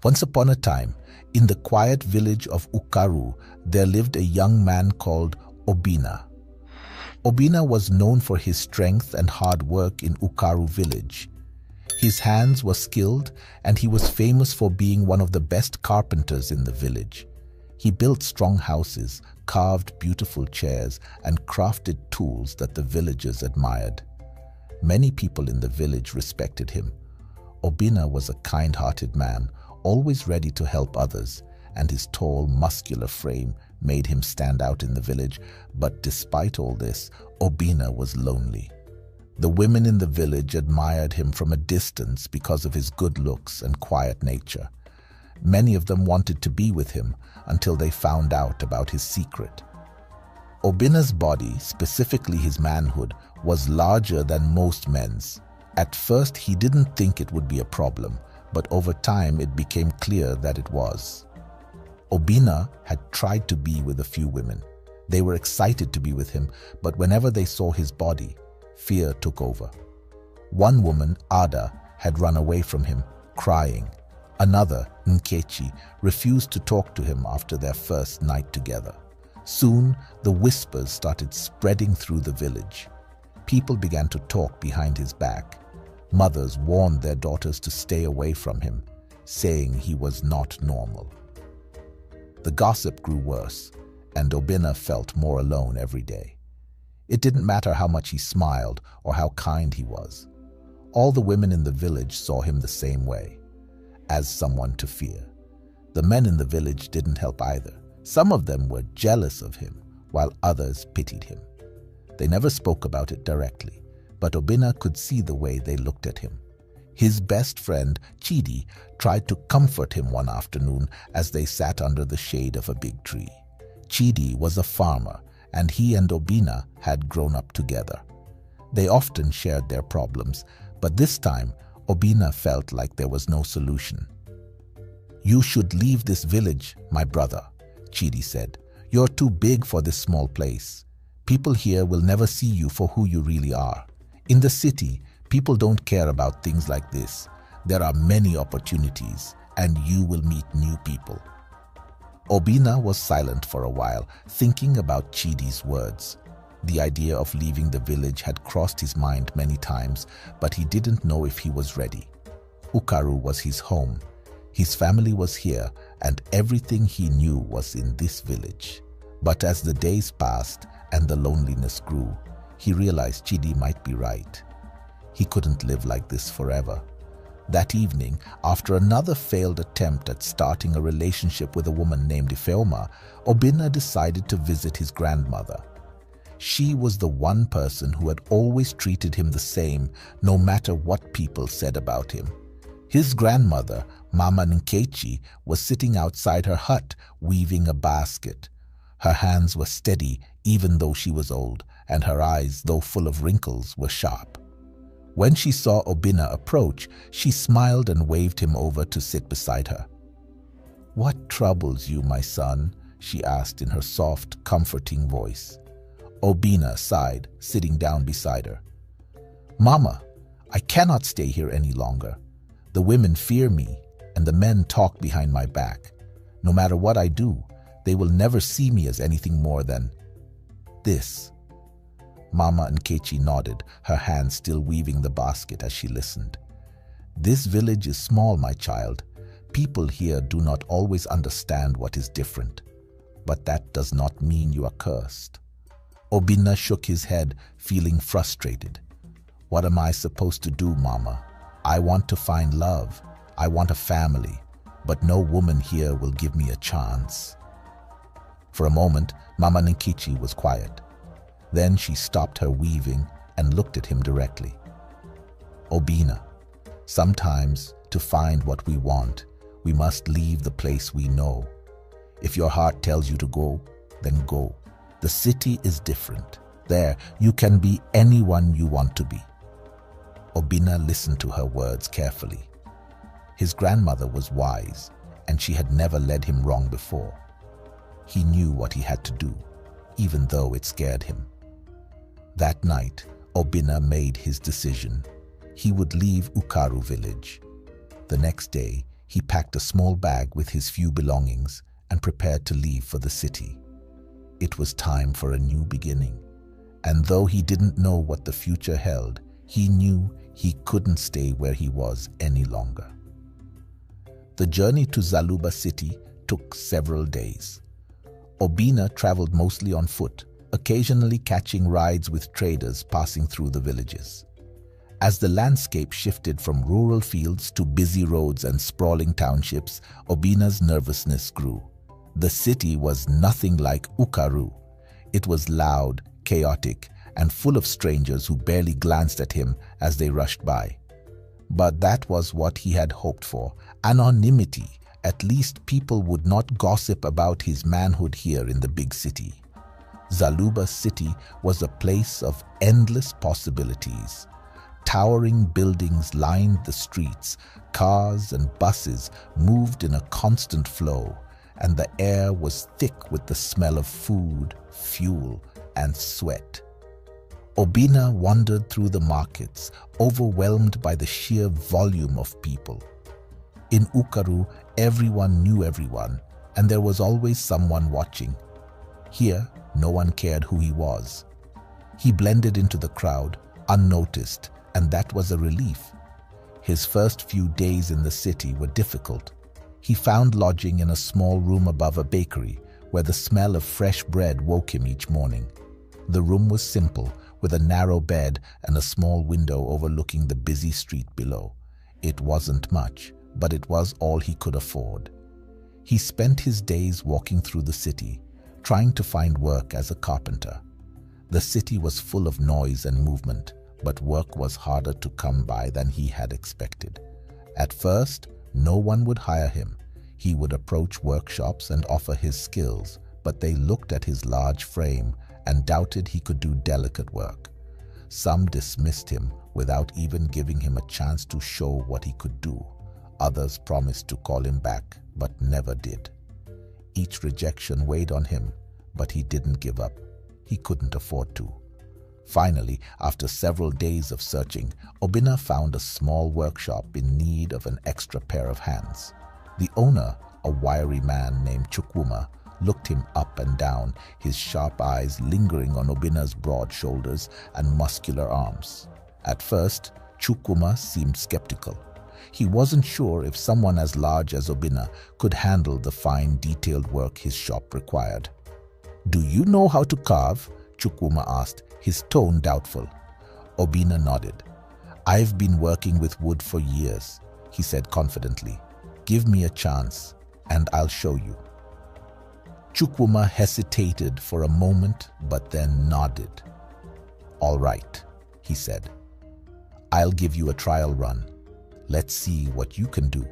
Once upon a time, in the quiet village of Ukaru, there lived a young man called Obina. Obina was known for his strength and hard work in Ukaru village. His hands were skilled, and he was famous for being one of the best carpenters in the village. He built strong houses, carved beautiful chairs, and crafted tools that the villagers admired. Many people in the village respected him. Obina was a kind-hearted man, always ready to help others, and his tall, muscular frame made him stand out in the village. But despite all this, Obina was lonely. The women in the village admired him from a distance because of his good looks and quiet nature. Many of them wanted to be with him until they found out about his secret. Obina's body, specifically his manhood, was larger than most men's. At first, he didn't think it would be a problem, but over time it became clear that it was. Obina had tried to be with a few women. They were excited to be with him, but whenever they saw his body, fear took over. One woman, Ada, had run away from him, crying. Another, Nkechi, refused to talk to him after their first night together. Soon, the whispers started spreading through the village. People began to talk behind his back. Mothers warned their daughters to stay away from him, saying he was not normal. The gossip grew worse, and Obina felt more alone every day. It didn't matter how much he smiled or how kind he was. All the women in the village saw him the same way, as someone to fear. The men in the village didn't help either. Some of them were jealous of him, while others pitied him. They never spoke about it directly, but Obina could see the way they looked at him. His best friend, Chidi, tried to comfort him one afternoon as they sat under the shade of a big tree. Chidi was a farmer, and he and Obina had grown up together. They often shared their problems, but this time, Obina felt like there was no solution. "You should leave this village, my brother," Chidi said. "You're too big for this small place. People here will never see you for who you really are. In the city, people don't care about things like this. There are many opportunities, and you will meet new people." Obina was silent for a while, thinking about Chidi's words. The idea of leaving the village had crossed his mind many times, but he didn't know if he was ready. Ukaru was his home. His family was here, and everything he knew was in this village. But as the days passed and the loneliness grew, he realized Chidi might be right. He couldn't live like this forever. That evening, after another failed attempt at starting a relationship with a woman named Ifeoma, Obina decided to visit his grandmother. She was the one person who had always treated him the same, no matter what people said about him. His grandmother, Mama Nkechi, was sitting outside her hut weaving a basket. Her hands were steady even though she was old, and her eyes, though full of wrinkles, were sharp. When she saw Obina approach, she smiled and waved him over to sit beside her. "What troubles you, my son?" she asked in her soft, comforting voice. Obina sighed, sitting down beside her. "Mama, I cannot stay here any longer. The women fear me, and the men talk behind my back. No matter what I do, they will never see me as anything more than this." Mama Nkechi nodded, her hands still weaving the basket as she listened. "This village is small, my child. People here do not always understand what is different. But that does not mean you are cursed." Obina shook his head, feeling frustrated. "What am I supposed to do, Mama? I want to find love. I want a family. But no woman here will give me a chance." For a moment, Mama Nkechi was quiet. Then she stopped her weaving and looked at him directly. "Obina, sometimes to find what we want, we must leave the place we know. If your heart tells you to go, then go. The city is different. There, you can be anyone you want to be." Obina listened to her words carefully. His grandmother was wise, and she had never led him wrong before. He knew what he had to do, even though it scared him. That night, Obina made his decision. He would leave Ukaru village. The next day, He packed a small bag with his few belongings and prepared to leave for the city. It was time for a new beginning, and though he didn't know what the future held, he knew he couldn't stay where he was any longer. The journey to Zaluba city took several days. Obina traveled mostly on foot, occasionally catching rides with traders passing through the villages. As the landscape shifted from rural fields to busy roads and sprawling townships, Obina's nervousness grew. The city was nothing like Ukaru. It was loud, chaotic, and full of strangers who barely glanced at him as they rushed by. But that was what he had hoped for, anonymity. At least people would not gossip about his manhood here in the big city. Zaluba city was a place of endless possibilities. Towering buildings lined the streets, cars and buses moved in a constant flow, and the air was thick with the smell of food, fuel, and sweat. Obina wandered through the markets, overwhelmed by the sheer volume of people. In Ukaru, everyone knew everyone, and there was always someone watching. Here, no one cared who he was. He blended into the crowd, unnoticed, and that was a relief. His first few days in the city were difficult. He found lodging in a small room above a bakery, where the smell of fresh bread woke him each morning. The room was simple, with a narrow bed and a small window overlooking the busy street below. It wasn't much, but it was all he could afford. He spent his days walking through the city, trying to find work as a carpenter. The city was full of noise and movement, but work was harder to come by than he had expected. At first, no one would hire him. He would approach workshops and offer his skills, but they looked at his large frame and doubted he could do delicate work. Some dismissed him without even giving him a chance to show what he could do. Others promised to call him back, but never did. Each rejection weighed on him, but he didn't give up. He couldn't afford to. Finally, after several days of searching, Obina found a small workshop in need of an extra pair of hands. The owner, a wiry man named Chukwuma, looked him up and down, his sharp eyes lingering on Obina's broad shoulders and muscular arms. At first, Chukwuma seemed skeptical. He wasn't sure if someone as large as Obina could handle the fine, detailed work his shop required. "Do you know how to carve?" Chukwuma asked, his tone doubtful. Obina nodded. "I've been working with wood for years," he said confidently. "Give me a chance, and I'll show you." Chukwuma hesitated for a moment, but then nodded. "All right," he said. "I'll give you a trial run. Let's see what you can do."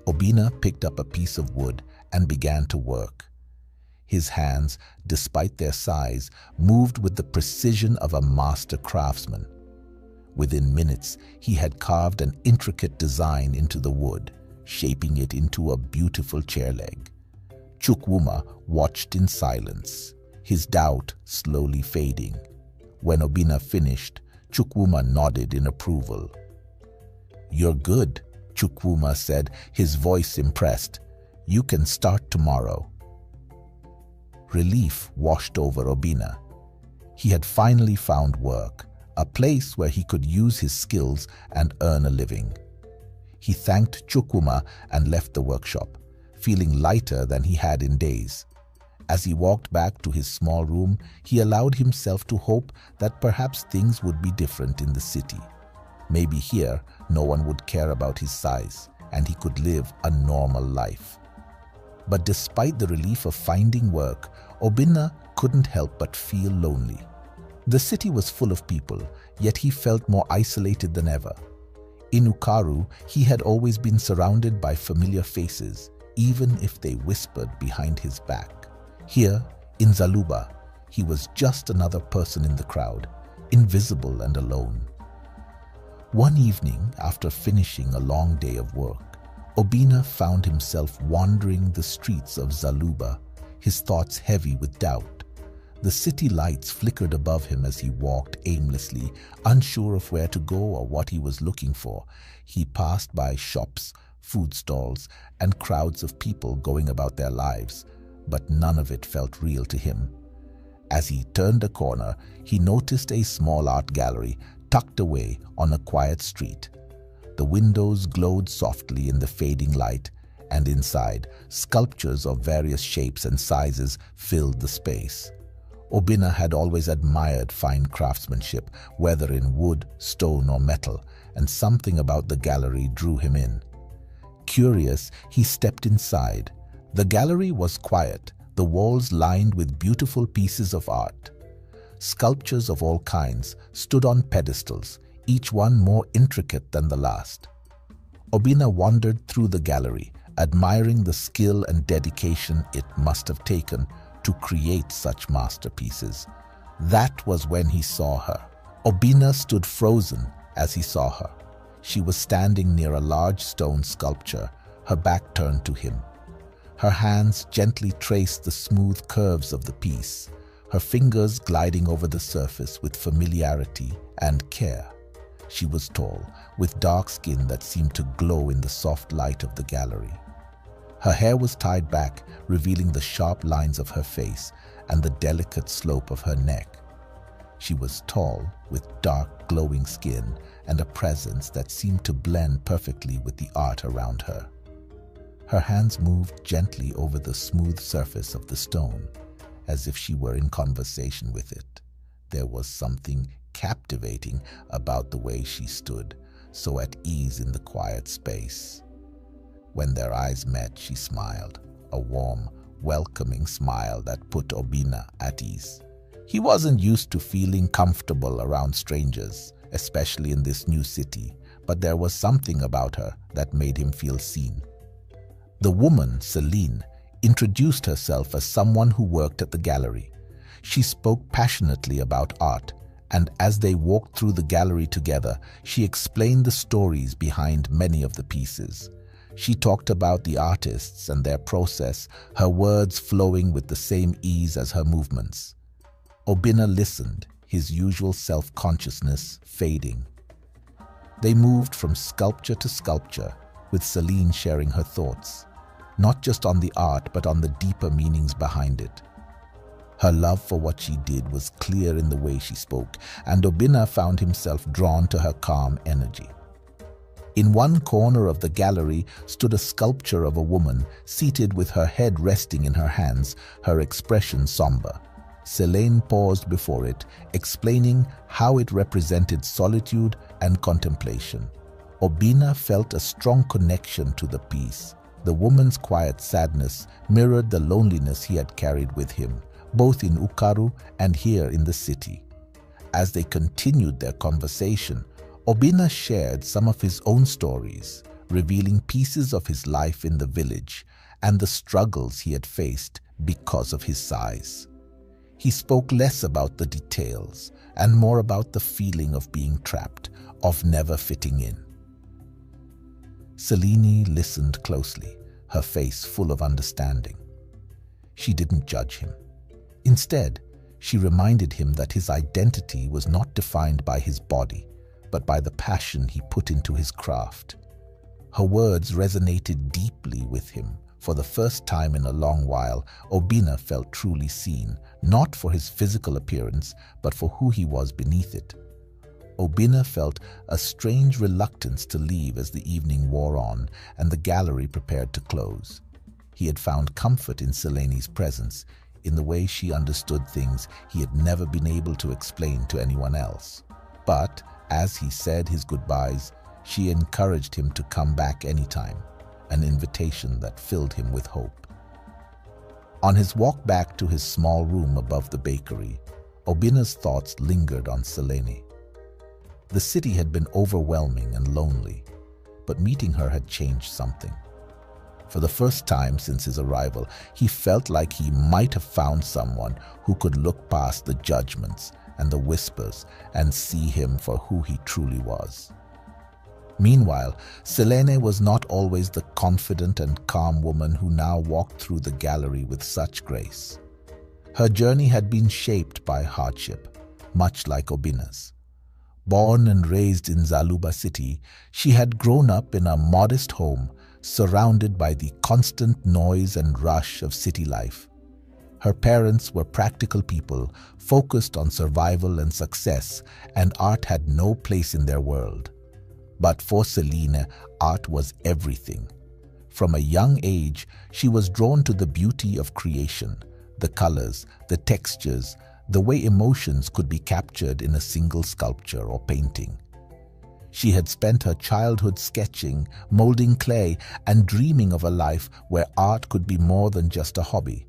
Obina picked up a piece of wood and began to work. His hands, despite their size, moved with the precision of a master craftsman. Within minutes, he had carved an intricate design into the wood, shaping it into a beautiful chair leg. Chukwuma watched in silence, his doubt slowly fading. When Obina finished, Chukwuma nodded in approval. "You're good," Chukwuma said, his voice impressed. "You can start tomorrow." Relief washed over Obina. He had finally found work, a place where he could use his skills and earn a living. He thanked Chukwuma and left the workshop, feeling lighter than he had in days. As he walked back to his small room, he allowed himself to hope that perhaps things would be different in the city. Maybe here, no one would care about his size, and he could live a normal life. But despite the relief of finding work, Obina couldn't help but feel lonely. The city was full of people, yet he felt more isolated than ever. In Ukaru, he had always been surrounded by familiar faces, even if they whispered behind his back. Here, in Zaluba, he was just another person in the crowd, invisible and alone. One evening, after finishing a long day of work, Obina found himself wandering the streets of Zaluba, his thoughts heavy with doubt. The city lights flickered above him as he walked aimlessly, unsure of where to go or what he was looking for. He passed by shops food stalls, and crowds of people going about their lives, but none of it felt real to him. As he turned a corner, he noticed a small art gallery tucked away on a quiet street. The windows glowed softly in the fading light, and inside, sculptures of various shapes and sizes filled the space. Obinna had always admired fine craftsmanship, whether in wood, stone, or metal, and something about the gallery drew him in. Curious, he stepped inside. The gallery was quiet, the walls lined with beautiful pieces of art. Sculptures of all kinds stood on pedestals, each one more intricate than the last. Obinna wandered through the gallery, admiring the skill and dedication it must have taken to create such masterpieces. That was when he saw her. Obinna stood frozen as he saw her. She was standing near a large stone sculpture, her back turned to him. Her hands gently traced the smooth curves of the piece, her fingers gliding over the surface with familiarity and care. She was tall, with dark skin that seemed to glow in the soft light of the gallery. Her hair was tied back, revealing the sharp lines of her face and the delicate slope of her neck. She was tall, with dark, glowing skin and a presence that seemed to blend perfectly with the art around her. Her hands moved gently over the smooth surface of the stone, as if she were in conversation with it. There was something captivating about the way she stood, so at ease in the quiet space. When their eyes met, she smiled, a warm, welcoming smile that put Obinna at ease. He wasn't used to feeling comfortable around strangers, especially in this new city, but there was something about her that made him feel seen. The woman, Celine, introduced herself as someone who worked at the gallery. She spoke passionately about art, and as they walked through the gallery together, she explained the stories behind many of the pieces. She talked about the artists and their process, her words flowing with the same ease as her movements. Obinna listened, his usual self-consciousness fading. They moved from sculpture to sculpture, with Celine sharing her thoughts, not just on the art but on the deeper meanings behind it. Her love for what she did was clear in the way she spoke, and Obinna found himself drawn to her calm energy. In one corner of the gallery stood a sculpture of a woman seated with her head resting in her hands, her expression somber. Celine paused before it, explaining how it represented solitude and contemplation. Obinna felt a strong connection to the piece. The woman's quiet sadness mirrored the loneliness he had carried with him, both in Ukaru and here in the city. As they continued their conversation, Obinna shared some of his own stories, revealing pieces of his life in the village and the struggles he had faced because of his size. He spoke less about the details and more about the feeling of being trapped, of never fitting in. Celine listened closely, her face full of understanding. She didn't judge him. Instead, she reminded him that his identity was not defined by his body, but by the passion he put into his craft. Her words resonated deeply with him. For the first time in a long while, Obinna felt truly seen, not for his physical appearance, but for who he was beneath it. Obinna felt a strange reluctance to leave as the evening wore on and the gallery prepared to close. He had found comfort in Celine's presence, in the way she understood things he had never been able to explain to anyone else. But as he said his goodbyes, she encouraged him to come back anytime, an invitation that filled him with hope. On his walk back to his small room above the bakery, Obinna's thoughts lingered on Celine. The city had been overwhelming and lonely, but meeting her had changed something. For the first time since his arrival, he felt like he might have found someone who could look past the judgments and the whispers and see him for who he truly was. Meanwhile, Celine was not always the confident and calm woman who now walked through the gallery with such grace. Her journey had been shaped by hardship, much like Obinna's. Born and raised in Zaluba city, she had grown up in a modest home, surrounded by the constant noise and rush of city life. Her parents were practical people, focused on survival and success, and art had no place in their world. But for Celine, art was everything. From a young age, she was drawn to the beauty of creation, the colors, the textures, the way emotions could be captured in a single sculpture or painting. She had spent her childhood sketching, molding clay, and dreaming of a life where art could be more than just a hobby.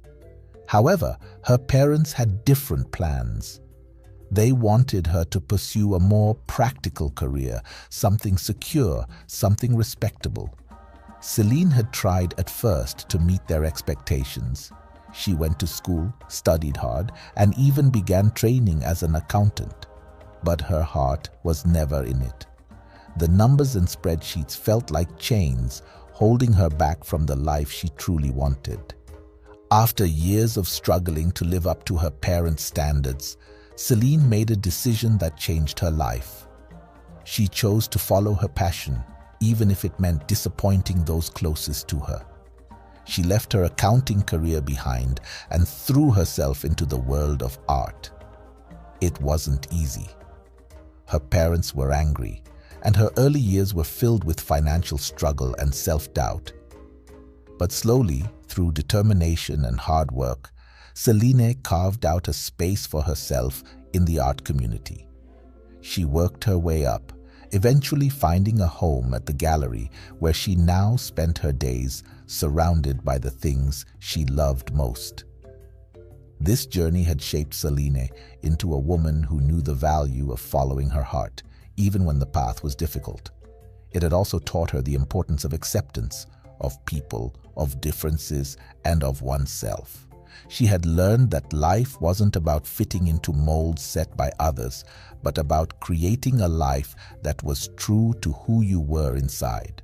However, her parents had different plans. They wanted her to pursue a more practical career, something secure, something respectable. Celine had tried at first to meet their expectations. She went to school, studied hard, and even began training as an accountant. But her heart was never in it. The numbers and spreadsheets felt like chains, holding her back from the life she truly wanted. After years of struggling to live up to her parents' standards, Celine made a decision that changed her life. She chose to follow her passion, even if it meant disappointing those closest to her. She left her accounting career behind and threw herself into the world of art. It wasn't easy. Her parents were angry, and her early years were filled with financial struggle and self-doubt. But slowly, through determination and hard work, Celine carved out a space for herself in the art community. She worked her way up, eventually finding a home at the gallery where she now spent her days surrounded by the things she loved most. This journey had shaped Celine into a woman who knew the value of following her heart, even when the path was difficult. It had also taught her the importance of acceptance, of people, of differences, and of oneself. She had learned that life wasn't about fitting into molds set by others, but about creating a life that was true to who you were inside.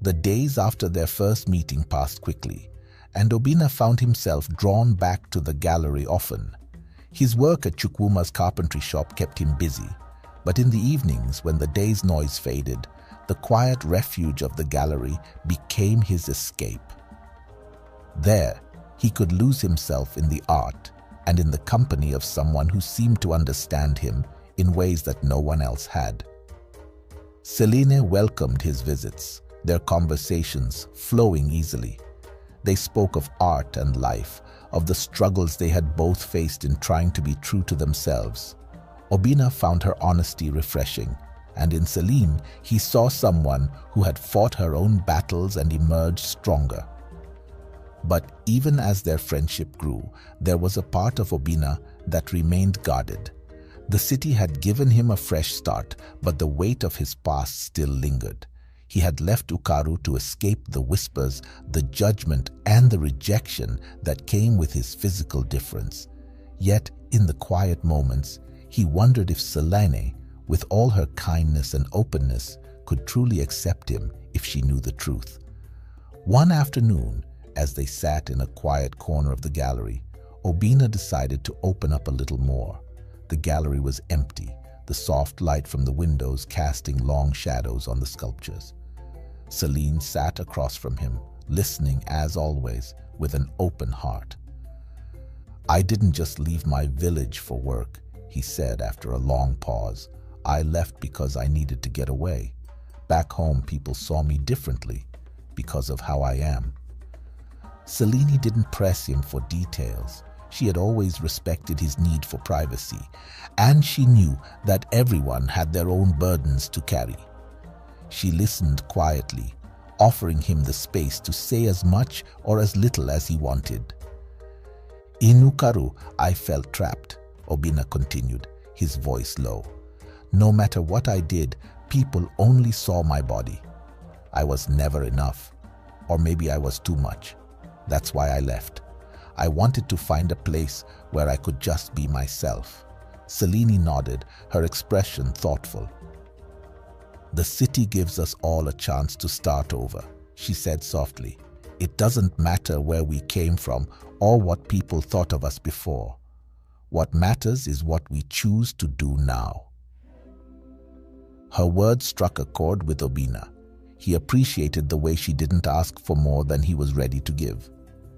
The days after their first meeting passed quickly, and Obinna found himself drawn back to the gallery often. His work at Chukwuma's carpentry shop kept him busy, but in the evenings, when the day's noise faded, the quiet refuge of the gallery became his escape. There, he could lose himself in the art and in the company of someone who seemed to understand him in ways that no one else had. Celine welcomed his visits, their conversations flowing easily. They spoke of art and life, of the struggles they had both faced in trying to be true to themselves. Obinna found her honesty refreshing, and in Celine he saw someone who had fought her own battles and emerged stronger. But even as their friendship grew, there was a part of Obinna that remained guarded. The city had given him a fresh start, but the weight of his past still lingered. He had left Ukaru to escape the whispers, the judgment, and the rejection that came with his physical difference. Yet, in the quiet moments, he wondered if Celine, with all her kindness and openness, could truly accept him if she knew the truth. One afternoon, as they sat in a quiet corner of the gallery, Obinna decided to open up a little more. The gallery was empty, the soft light from the windows casting long shadows on the sculptures. Celine sat across from him, listening as always, with an open heart. "I didn't just leave my village for work," he said after a long pause. "I left because I needed to get away. Back home, people saw me differently because of how I am." Celine didn't press him for details. She had always respected his need for privacy, and she knew that everyone had their own burdens to carry. She listened quietly, offering him the space to say as much or as little as he wanted. "In Ukaru, I felt trapped," Obinna continued, his voice low. "No matter what I did, people only saw my body. I was never enough, or maybe I was too much. That's why I left. I wanted to find a place where I could just be myself." Celine nodded, her expression thoughtful. "The city gives us all a chance to start over," she said softly. "It doesn't matter where we came from or what people thought of us before. What matters is what we choose to do now." Her words struck a chord with Obinna. He appreciated the way she didn't ask for more than he was ready to give.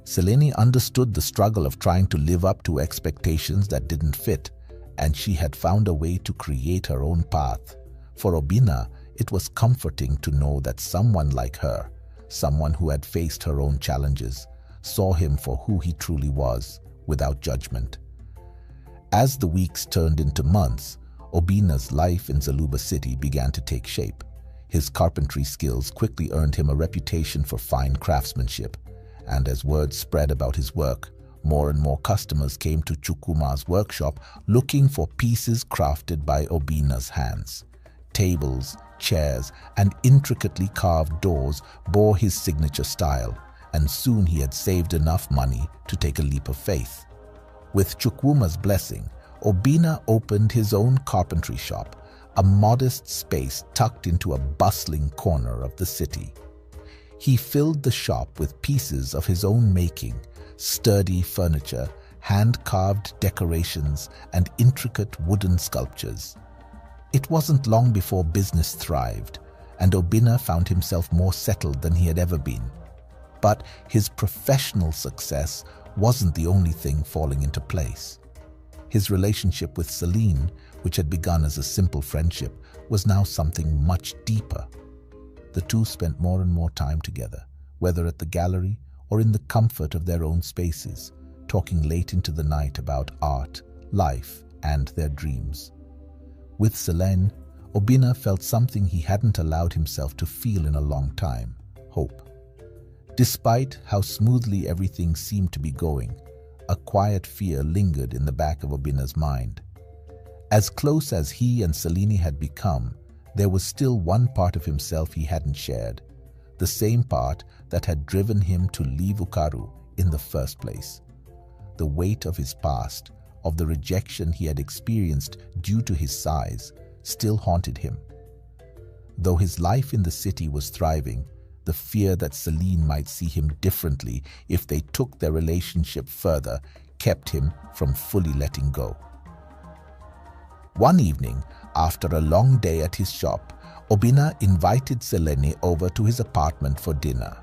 Celine understood the struggle of trying to live up to expectations that didn't fit, and she had found a way to create her own path. For Obina, it was comforting to know that someone like her, someone who had faced her own challenges, saw him for who he truly was, without judgment. As the weeks turned into months, Obina's life in Zaluba City began to take shape. His carpentry skills quickly earned him a reputation for fine craftsmanship, and as word spread about his work, more and more customers came to Chukwuma's workshop looking for pieces crafted by Obina's hands. Tables, chairs, and intricately carved doors bore his signature style, and soon he had saved enough money to take a leap of faith. With Chukwuma's blessing, Obina opened his own carpentry shop, a modest space tucked into a bustling corner of the city. He filled the shop with pieces of his own making, sturdy furniture, hand-carved decorations, and intricate wooden sculptures. It wasn't long before business thrived, and Obina found himself more settled than he had ever been. But his professional success wasn't the only thing falling into place. His relationship with Celine, which had begun as a simple friendship, was now something much deeper. The two spent more and more time together, whether at the gallery or in the comfort of their own spaces, talking late into the night about art, life, and their dreams. With Celine, Obina felt something he hadn't allowed himself to feel in a long time: hope. Despite how smoothly everything seemed to be going, a quiet fear lingered in the back of Obina's mind. As close as he and Celine had become, there was still one part of himself he hadn't shared, the same part that had driven him to leave Ukaru in the first place. The weight of his past, of the rejection he had experienced due to his size, still haunted him. Though his life in the city was thriving, the fear that Celine might see him differently if they took their relationship further kept him from fully letting go. One evening, after a long day at his shop, Obina invited Celine over to his apartment for dinner.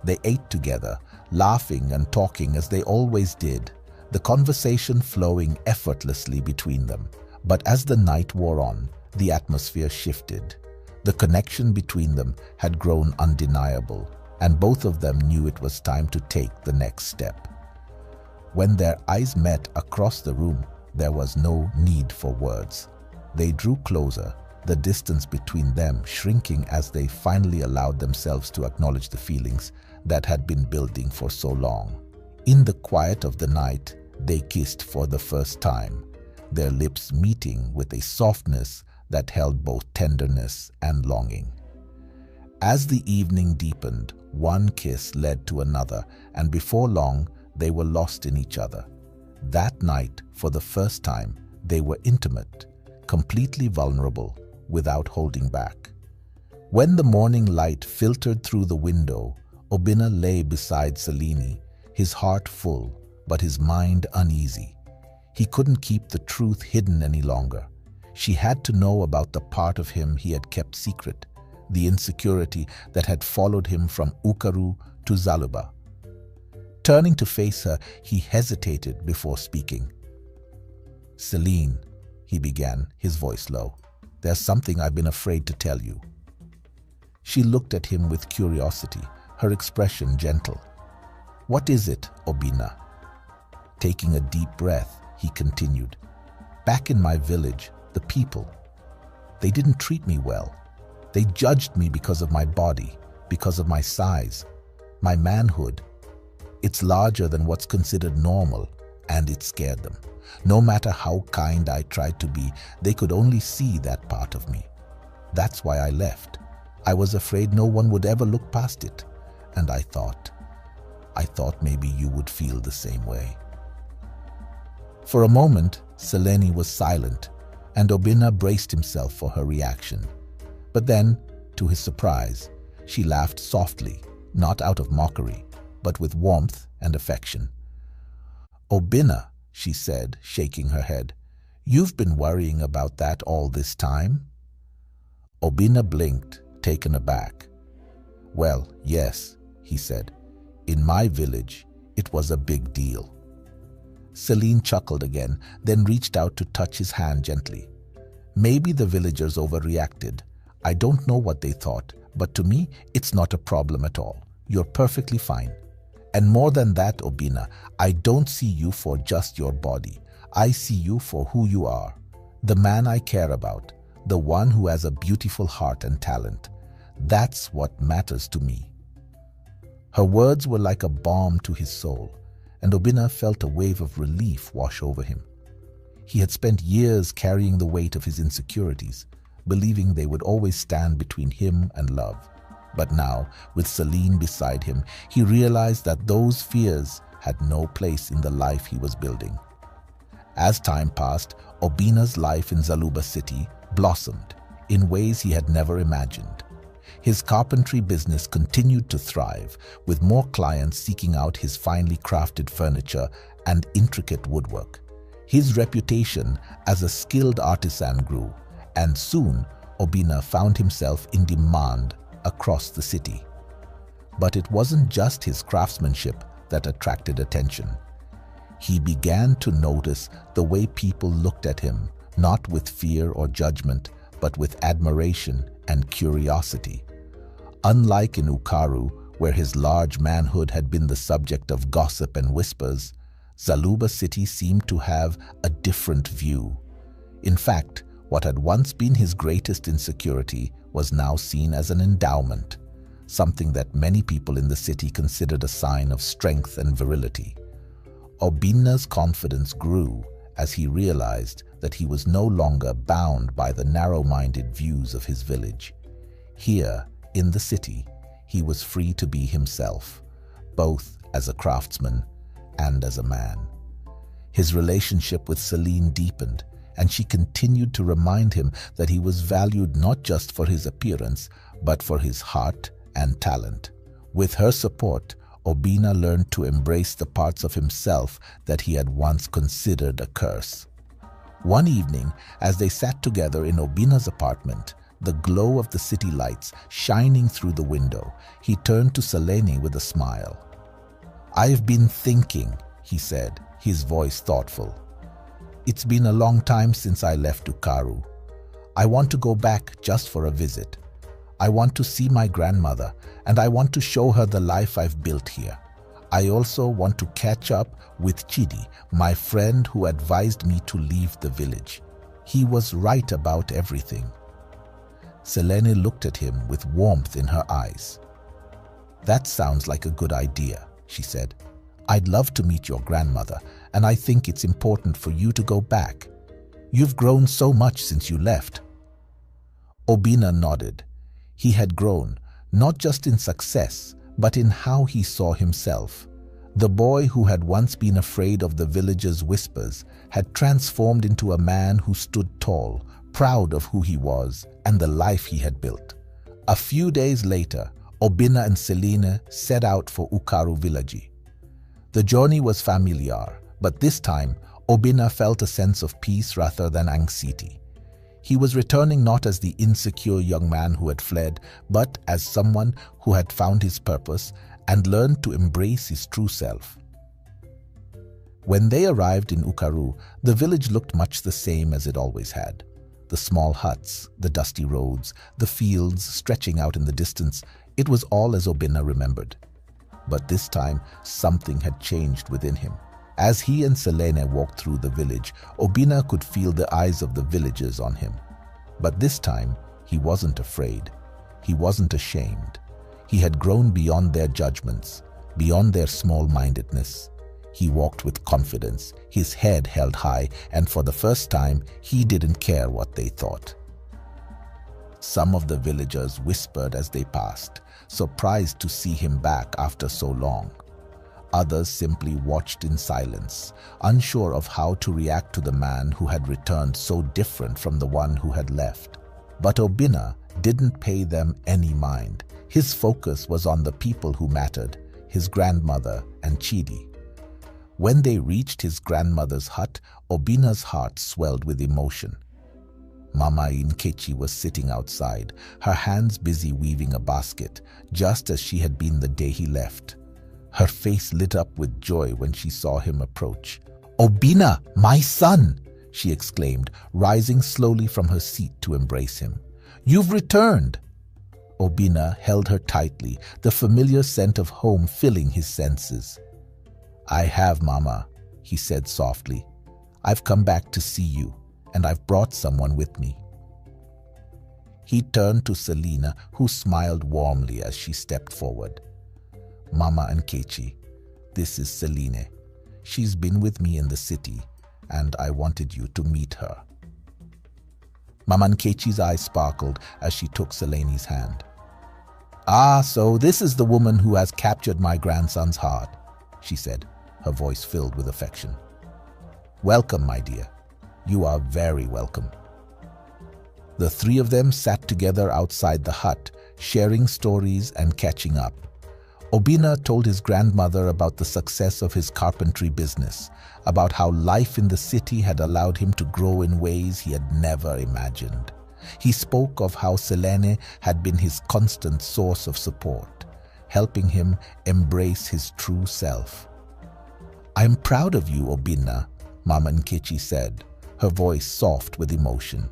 They ate together, laughing and talking as they always did, the conversation flowing effortlessly between them. But as the night wore on, the atmosphere shifted. The connection between them had grown undeniable, and both of them knew it was time to take the next step. When their eyes met across the room, there was no need for words. They drew closer, the distance between them shrinking as they finally allowed themselves to acknowledge the feelings that had been building for so long. In the quiet of the night, they kissed for the first time, their lips meeting with a softness that held both tenderness and longing. As the evening deepened, one kiss led to another, and before long, they were lost in each other. That night, for the first time, they were intimate, completely vulnerable, without holding back. When the morning light filtered through the window, Obina lay beside Celine, his heart full, but his mind uneasy. He couldn't keep the truth hidden any longer. She had to know about the part of him he had kept secret, the insecurity that had followed him from Ukaru to Zaluba. Turning to face her, he hesitated before speaking. "Celine," he began, his voice low, "there's something I've been afraid to tell you." She looked at him with curiosity, her expression gentle. "What is it, Obina?" Taking a deep breath, he continued. "Back in my village, the people, they didn't treat me well. They judged me because of my body, because of my size, my manhood. It's larger than what's considered normal, and it scared them. No matter how kind I tried to be, they could only see that part of me. That's why I left. I was afraid no one would ever look past it, and I thought maybe you would feel the same way." For a moment, Celine was silent, and Obina braced himself for her reaction. But then, to his surprise, she laughed softly, not out of mockery, but with warmth and affection. "Obina," she said, shaking her head, "you've been worrying about that all this time?" Obina blinked, taken aback. "Well, yes," he said. "In my village, it was a big deal." Celine chuckled again, then reached out to touch his hand gently. "Maybe the villagers overreacted. I don't know what they thought, but to me, it's not a problem at all. You're perfectly fine. And more than that, Obina, I don't see you for just your body. I see you for who you are. The man I care about, the one who has a beautiful heart and talent. That's what matters to me." Her words were like a balm to his soul, and Obina felt a wave of relief wash over him. He had spent years carrying the weight of his insecurities, believing they would always stand between him and love. But now, with Celine beside him, he realized that those fears had no place in the life he was building. As time passed, Obina's life in Zaluba city blossomed in ways he had never imagined. His carpentry business continued to thrive, with more clients seeking out his finely crafted furniture and intricate woodwork. His reputation as a skilled artisan grew, and soon Obina found himself in demand across the city. But it wasn't just his craftsmanship that attracted attention. He began to notice the way people looked at him, not with fear or judgment, but with admiration and curiosity. Unlike in Ukaru, where his large manhood had been the subject of gossip and whispers, Zaluba city seemed to have a different view. In fact, what had once been his greatest insecurity was now seen as an endowment, something that many people in the city considered a sign of strength and virility. Obina's confidence grew as he realized that he was no longer bound by the narrow-minded views of his village. Here, in the city, he was free to be himself, both as a craftsman and as a man. His relationship with Celine deepened, and she continued to remind him that he was valued not just for his appearance, but for his heart and talent. With her support, Obina learned to embrace the parts of himself that he had once considered a curse. One evening, as they sat together in Obina's apartment, the glow of the city lights shining through the window, he turned to Celine with a smile. "I've been thinking," he said, his voice thoughtful. "It's been a long time since I left Ukaru. I want to go back just for a visit. I want to see my grandmother, and I want to show her the life I've built here. I also want to catch up with Chidi, my friend who advised me to leave the village. He was right about everything." Selene looked at him with warmth in her eyes. "That sounds like a good idea," she said. "I'd love to meet your grandmother, and I think it's important for you to go back. You've grown so much since you left." Obina nodded. He had grown, not just in success, but in how he saw himself. The boy who had once been afraid of the villagers' whispers had transformed into a man who stood tall, proud of who he was and the life he had built. A few days later, Obina and Celine set out for Ukaru village. The journey was familiar, but this time, Obina felt a sense of peace rather than anxiety. He was returning not as the insecure young man who had fled, but as someone who had found his purpose and learned to embrace his true self. When they arrived in Ukaru, the village looked much the same as it always had. The small huts, the dusty roads, the fields stretching out in the distance, it was all as Obina remembered. But this time, something had changed within him. As he and Selene walked through the village, Obina could feel the eyes of the villagers on him. But this time, he wasn't afraid. He wasn't ashamed. He had grown beyond their judgments, beyond their small-mindedness. He walked with confidence, his head held high, and for the first time, he didn't care what they thought. Some of the villagers whispered as they passed, surprised to see him back after so long. Others simply watched in silence, unsure of how to react to the man who had returned so different from the one who had left. But Obina didn't pay them any mind. His focus was on the people who mattered, his grandmother and Chidi. When they reached his grandmother's hut, Obina's heart swelled with emotion. Mama Nkechi was sitting outside, her hands busy weaving a basket, just as she had been the day he left. Her face lit up with joy when she saw him approach. "Obina, my son!" she exclaimed, rising slowly from her seat to embrace him. "You've returned!" Obina held her tightly, the familiar scent of home filling his senses. "I have, Mama," he said softly. "I've come back to see you, and I've brought someone with me." He turned to Celine, who smiled warmly as she stepped forward. "Mama Nkechi, this is Celine. She's been with me in the city, and I wanted you to meet her." Mama Nkechi's eyes sparkled as she took Celine's hand. "Ah, so this is the woman who has captured my grandson's heart," she said, her voice filled with affection. "Welcome, my dear. You are very welcome." The three of them sat together outside the hut, sharing stories and catching up. Obina told his grandmother about the success of his carpentry business, about how life in the city had allowed him to grow in ways he had never imagined. He spoke of how Celine had been his constant source of support, helping him embrace his true self. "I'm proud of you, Obina," Mama Nkechi said, her voice soft with emotion.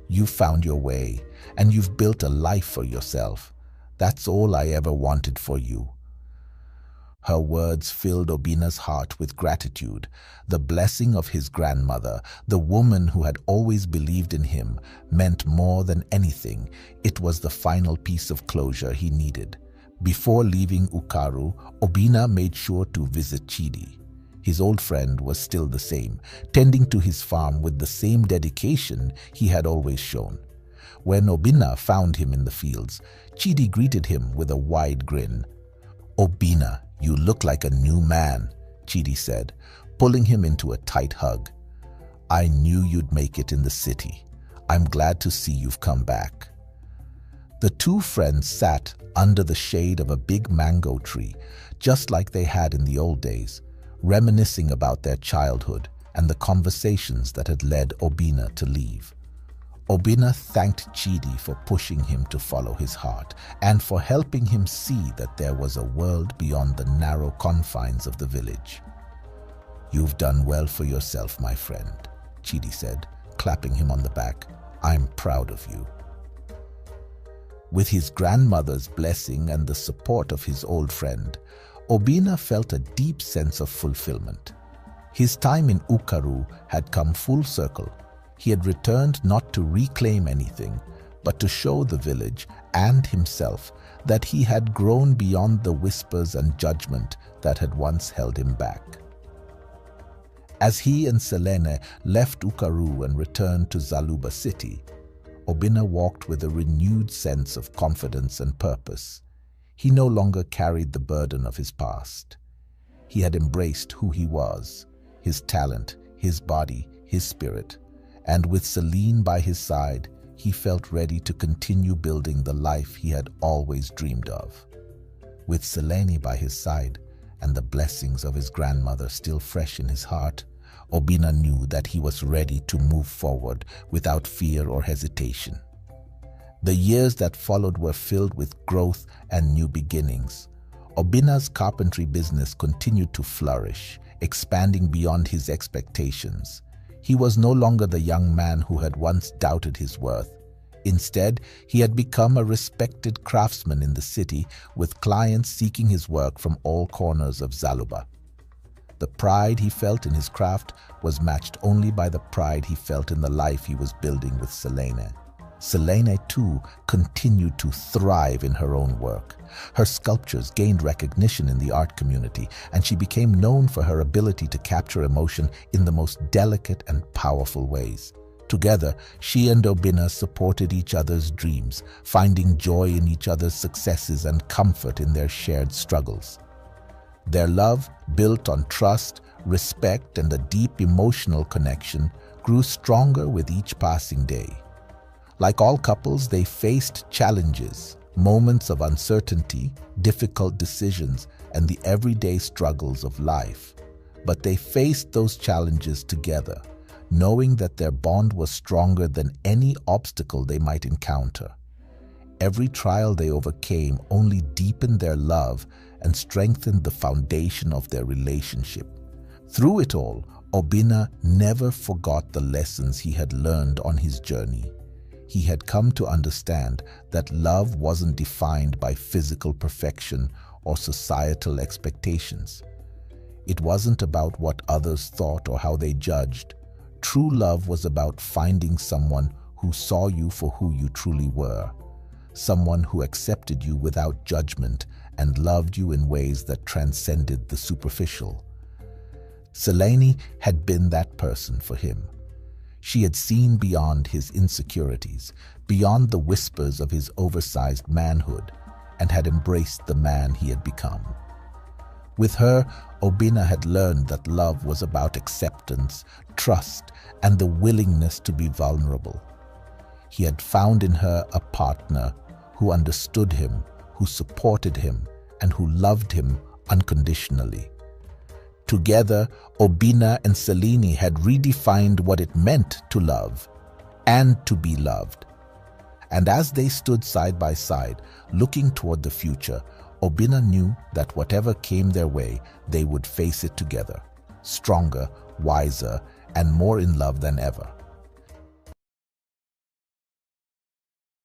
"You've found your way, and you've built a life for yourself. That's all I ever wanted for you." Her words filled Obina's heart with gratitude. The blessing of his grandmother, the woman who had always believed in him, meant more than anything. It was the final piece of closure he needed. Before leaving Ukaru, Obina made sure to visit Chidi. His old friend was still the same, tending to his farm with the same dedication he had always shown. When Obina found him in the fields, Chidi greeted him with a wide grin. "Obina, you look like a new man," Chidi said, pulling him into a tight hug. "I knew you'd make it in the city. I'm glad to see you've come back." The two friends sat under the shade of a big mango tree, just like they had in the old days, reminiscing about their childhood and the conversations that had led Obina to leave. Obina thanked Chidi for pushing him to follow his heart and for helping him see that there was a world beyond the narrow confines of the village. "You've done well for yourself, my friend," Chidi said, clapping him on the back. "I'm proud of you." With his grandmother's blessing and the support of his old friend, Obina felt a deep sense of fulfillment. His time in Ukaru had come full circle. He had returned not to reclaim anything, but to show the village and himself that he had grown beyond the whispers and judgment that had once held him back. As he and Celine left Ukaru and returned to Zaluba city, Obina walked with a renewed sense of confidence and purpose. He no longer carried the burden of his past. He had embraced who he was, his talent, his body, his spirit, and with Celine by his side, he felt ready to continue building the life he had always dreamed of. With Celine by his side and the blessings of his grandmother still fresh in his heart, Obina knew that he was ready to move forward without fear or hesitation. The years that followed were filled with growth and new beginnings. Obina's carpentry business continued to flourish, expanding beyond his expectations. He was no longer the young man who had once doubted his worth. Instead, he had become a respected craftsman in the city, with clients seeking his work from all corners of Zaluba. The pride he felt in his craft was matched only by the pride he felt in the life he was building with Celine. Celine, too, continued to thrive in her own work. Her sculptures gained recognition in the art community, and she became known for her ability to capture emotion in the most delicate and powerful ways. Together, she and Obina supported each other's dreams, finding joy in each other's successes and comfort in their shared struggles. Their love, built on trust, respect, and a deep emotional connection, grew stronger with each passing day. Like all couples, they faced challenges, moments of uncertainty, difficult decisions, and the everyday struggles of life. But they faced those challenges together, knowing that their bond was stronger than any obstacle they might encounter. Every trial they overcame only deepened their love and strengthened the foundation of their relationship. Through it all, Obinna never forgot the lessons he had learned on his journey. He had come to understand that love wasn't defined by physical perfection or societal expectations. It wasn't about what others thought or how they judged. True love was about finding someone who saw you for who you truly were, someone who accepted you without judgment and loved you in ways that transcended the superficial. Celine had been that person for him. She had seen beyond his insecurities, beyond the whispers of his oversized manhood, and had embraced the man he had become. With her, Obinna had learned that love was about acceptance, trust, and the willingness to be vulnerable. He had found in her a partner who understood him, who supported him, and who loved him unconditionally. Together, Obinna and Celine had redefined what it meant to love and to be loved. And as they stood side by side, looking toward the future, Obinna knew that whatever came their way, they would face it together, stronger, wiser, and more in love than ever.